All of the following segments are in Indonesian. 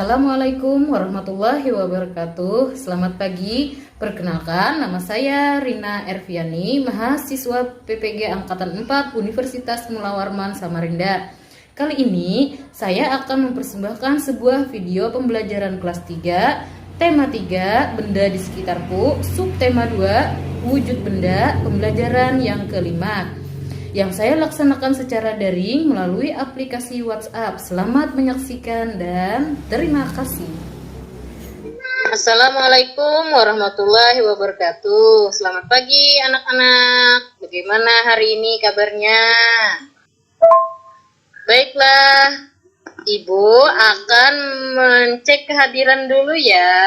Assalamualaikum warahmatullahi wabarakatuh. Selamat pagi. Perkenalkan, nama saya Rina Erviani, mahasiswa PPG Angkatan 4 Universitas Mula Warman Samarinda. Kali ini saya akan mempersembahkan sebuah video pembelajaran kelas 3, tema 3, benda di sekitarku, subtema 2, wujud benda, pembelajaran yang kelima, yang saya laksanakan secara daring melalui aplikasi WhatsApp. Selamat menyaksikan dan terima kasih. Assalamualaikum warahmatullahi wabarakatuh. Selamat pagi anak-anak. Bagaimana hari ini kabarnya? Baiklah, Ibu akan mencek kehadiran dulu ya.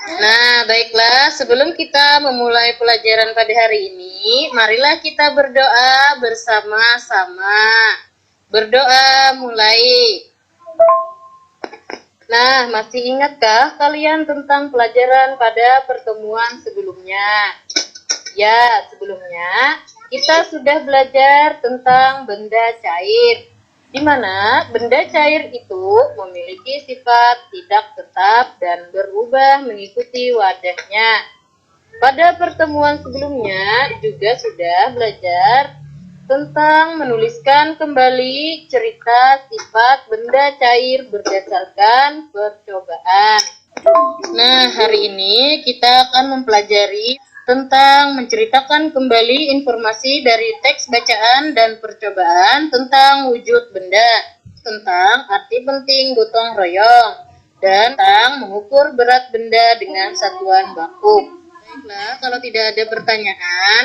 Nah, baiklah, sebelum kita memulai pelajaran pada hari ini, marilah kita berdoa bersama-sama. Berdoa mulai. Nah, masih ingatkah kalian tentang pelajaran pada pertemuan sebelumnya? Ya, sebelumnya kita sudah belajar tentang benda cair, di mana benda cair itu memiliki sifat tidak tetap dan berubah mengikuti wadahnya. Pada pertemuan sebelumnya juga sudah belajar tentang menuliskan kembali cerita sifat benda cair berdasarkan percobaan. Nah, hari ini kita akan mempelajari tentang menceritakan kembali informasi dari teks bacaan dan percobaan tentang wujud benda, tentang arti penting gotong royong, dan tentang mengukur berat benda dengan satuan baku. Baiklah, kalau tidak ada pertanyaan,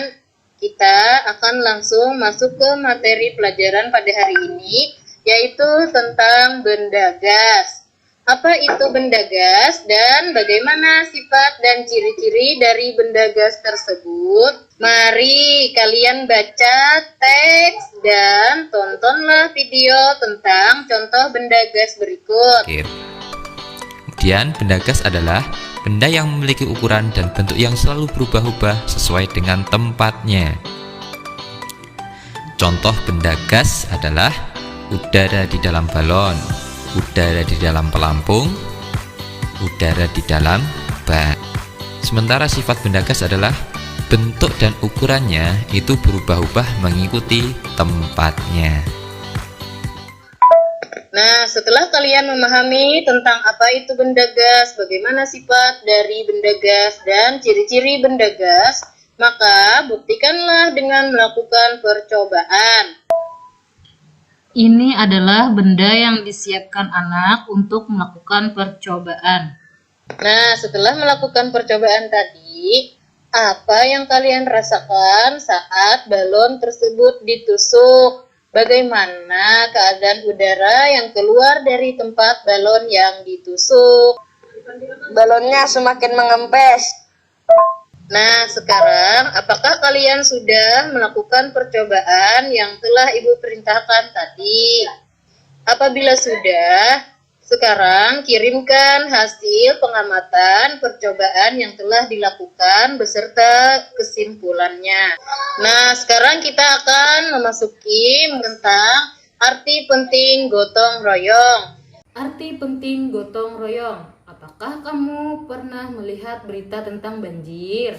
kita akan langsung masuk ke materi pelajaran pada hari ini, yaitu tentang benda gas. Apa itu benda gas dan bagaimana sifat dan ciri-ciri dari benda gas tersebut? Mari kalian baca teks dan tontonlah video tentang contoh benda gas berikut. Kemudian benda gas adalah benda yang memiliki ukuran dan bentuk yang selalu berubah-ubah sesuai dengan tempatnya. Contoh benda gas adalah udara di dalam balon, udara di dalam pelampung, udara di dalam bak. Sementara sifat benda gas adalah bentuk dan ukurannya itu berubah-ubah mengikuti tempatnya. Nah, setelah kalian memahami tentang apa itu benda gas, bagaimana sifat dari benda gas, dan ciri-ciri benda gas, maka buktikanlah dengan melakukan percobaan. Ini adalah benda yang disiapkan anak untuk melakukan percobaan. Nah, setelah melakukan percobaan tadi, apa yang kalian rasakan saat balon tersebut ditusuk? Bagaimana keadaan udara yang keluar dari tempat balon yang ditusuk? Balonnya semakin mengempes. Nah, sekarang apakah kalian sudah melakukan percobaan yang telah Ibu perintahkan tadi? Apabila sudah, sekarang kirimkan hasil pengamatan percobaan yang telah dilakukan beserta kesimpulannya. Nah, sekarang kita akan memasuki tentang arti penting gotong royong. Arti penting gotong royong. Apakah kamu pernah melihat berita tentang banjir?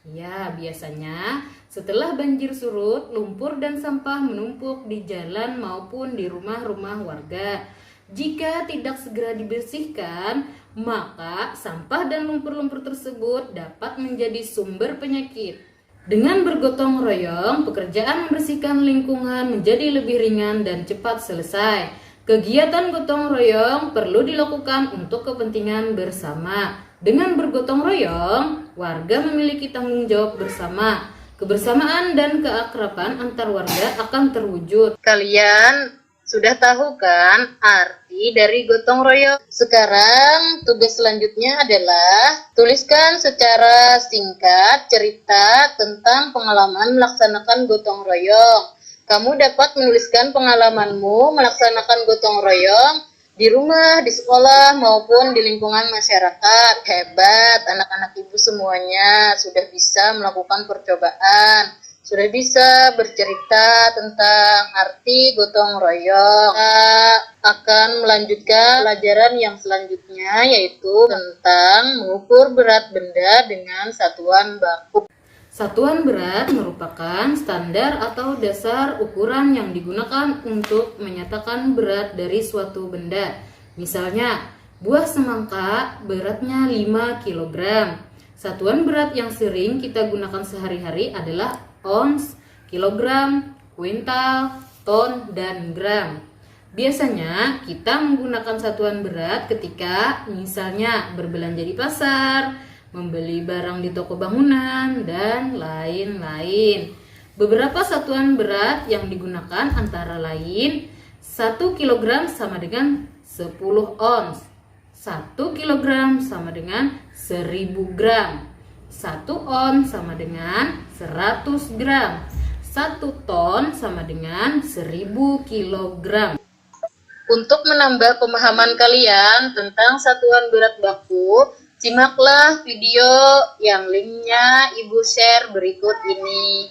Ya, biasanya setelah banjir surut, lumpur dan sampah menumpuk di jalan maupun di rumah-rumah warga. Jika tidak segera dibersihkan, maka sampah dan lumpur-lumpur tersebut dapat menjadi sumber penyakit. Dengan bergotong royong, pekerjaan membersihkan lingkungan menjadi lebih ringan dan cepat selesai. Kegiatan gotong royong perlu dilakukan untuk kepentingan bersama. Dengan bergotong royong, warga memiliki tanggung jawab bersama. Kebersamaan dan keakraban antar warga akan terwujud. Kalian sudah tahu kan arti dari gotong royong? Sekarang tugas selanjutnya adalah tuliskan secara singkat cerita tentang pengalaman melaksanakan gotong royong. Kamu dapat menuliskan pengalamanmu melaksanakan gotong royong di rumah, di sekolah, maupun di lingkungan masyarakat. Hebat, anak-anak Ibu semuanya sudah bisa melakukan percobaan. sudah bisa bercerita tentang arti gotong royong. Kita akan melanjutkan pelajaran yang selanjutnya, yaitu tentang mengukur berat benda dengan satuan baku. Satuan berat merupakan standar atau dasar ukuran yang digunakan untuk menyatakan berat dari suatu benda. Misalnya, buah semangka beratnya 5 kg. Satuan berat yang sering kita gunakan sehari-hari adalah ons, kilogram, kuintal, ton, dan gram. Biasanya kita menggunakan satuan berat ketika misalnya berbelanja di pasar, membeli barang di toko bangunan, dan lain-lain. Beberapa satuan berat yang digunakan antara lain 1 kg sama dengan 10 ons, 1 kg sama dengan 1000 gram, 1 on sama dengan 100 gram, 1 ton sama dengan 1000 kilogram. Untuk menambah pemahaman kalian tentang satuan berat baku, simaklah video yang linknya Ibu share berikut ini.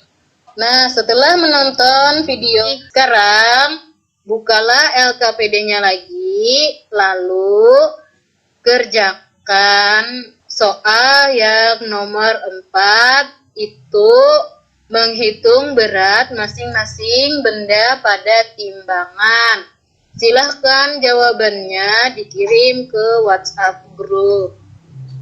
Nah, setelah menonton video, sekarang bukalah LKPD-nya lagi, lalu kerjakan soal yang nomor 4, itu menghitung berat masing-masing benda pada timbangan. Silahkan jawabannya dikirim ke WhatsApp grup.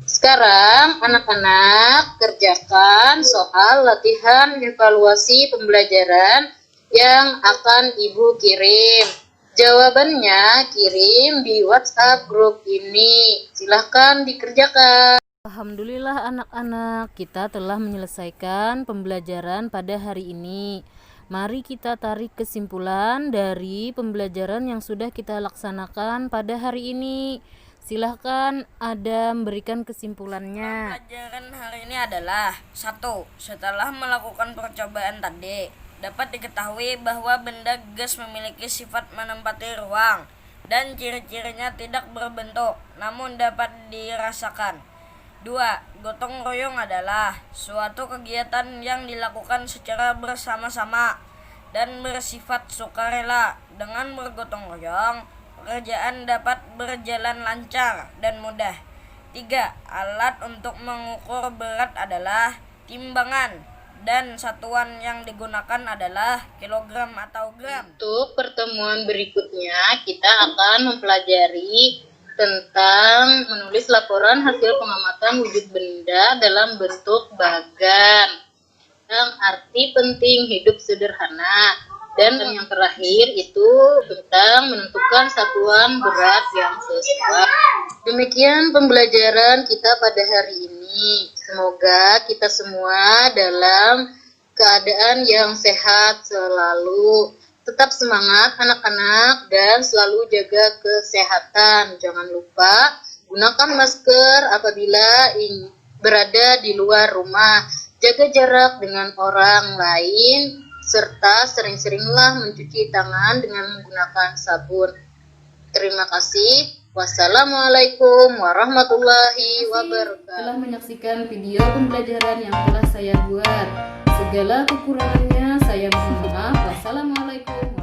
Sekarang anak-anak kerjakan soal latihan evaluasi pembelajaran yang akan Ibu kirim. Jawabannya kirim di WhatsApp grup ini. Silahkan dikerjakan. Alhamdulillah anak-anak, kita telah menyelesaikan pembelajaran pada hari ini. Mari kita tarik kesimpulan dari pembelajaran yang sudah kita laksanakan pada hari ini. Silahkan Adam berikan kesimpulannya. Pelajaran hari ini adalah 1. Setelah melakukan percobaan tadi, dapat diketahui bahwa benda gas memiliki sifat menempati ruang dan ciri-cirinya tidak berbentuk, namun dapat dirasakan. 2. Gotong royong adalah suatu kegiatan yang dilakukan secara bersama-sama dan bersifat sukarela. Dengan bergotong royong, pekerjaan dapat berjalan lancar dan mudah. 3. Alat untuk mengukur berat adalah timbangan dan satuan yang digunakan adalah kilogram atau gram. Untuk pertemuan berikutnya, kita akan mempelajari tentang menulis laporan hasil pengamatan wujud benda dalam bentuk bagan, yang arti penting hidup sederhana, dan yang terakhir itu tentang menentukan satuan berat yang sesuai. Demikian pembelajaran kita pada hari ini. Semoga kita semua dalam keadaan yang sehat selalu. Tetap semangat anak-anak dan selalu jaga kesehatan. Jangan lupa gunakan masker apabila berada di luar rumah. Jaga jarak dengan orang lain serta sering-seringlah mencuci tangan dengan menggunakan sabun. Terima kasih. Wassalamualaikum warahmatullahi wabarakatuh. Telah menyaksikan video pembelajaran yang telah saya buat. Segala kekurangannya saya mohon maaf. Wassalamualaikum.